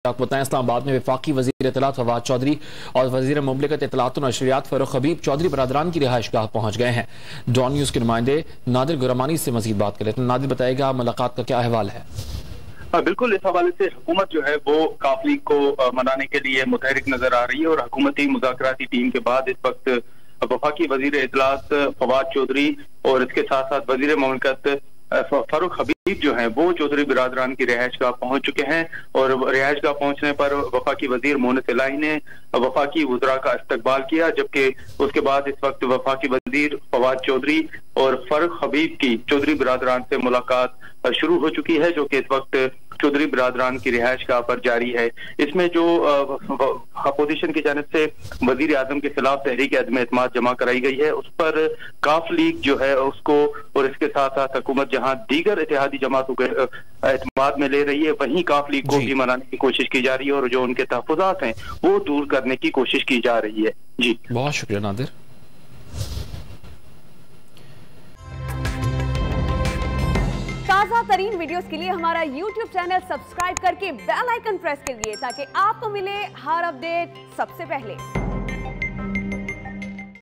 आपको बताएं इस्लामाबाद में वफाकी वजीर इत्तलात फवाद चौधरी और वजीर मुमलिकत इत्तलात और नशरियात फरूख हबीब चौधरी बरादरान की रिहाइश गाह पहुंच गए हैं। डॉन न्यूज के नुमाइंदे नादिर गुरमानी से मजीद बात कर लेते हैं। नादिर बताएगा मुलाकात का क्या अहवाल है? बिल्कुल, इस हवाले से हुकूमत जो है वो काफली को मनाने के लिए मुतहरिक नजर आ रही है और हुकूमती मुज़ाकराती टीम के बाद इस वक्त वफाकी वजीर इत्तलात फवाद चौधरी और इसके साथ साथ वजीर मुमलिकत फरूख हबीब जो हैं वो चौधरी बिरादरान की रिहाइश गाह पहुंच चुके हैं और रिहाइश गाह पहुंचने पर वफाकी वजीर मोहनिस इलाही ने वफाकी वज़रा का इस्तकबाल किया, जबकि उसके बाद इस वक्त वफाकी वजीर फवाद चौधरी और फरूख हबीब की चौधरी बिरादरान से मुलाकात शुरू हो चुकी है, जो कि इस वक्त चौधरी बिरादरान की रिहाइश गाह पर जारी है। इसमें जो अपोजिशन की जानिब से वजीर आजम के खिलाफ तहरीक अदम एतमाद जमा कराई गई है, उस पर काफ लीग जो है उसको और इसके साथ साथ हुकूमत जहां दीगर इत्तेहादी जमातों के एतमाद में ले रही है, वहीं काफ लीग को भी मनाने की कोशिश की जा रही है और जो उनके तहफ़्फ़ुज़ात हैं वो दूर करने की कोशिश की जा रही है। जी, बहुत शुक्रिया नादिर। ताज़ा तरीन वीडियोस के लिए हमारा YouTube चैनल सब्सक्राइब करके बेल आइकन प्रेस करिए ताकि आपको मिले हर अपडेट सबसे पहले।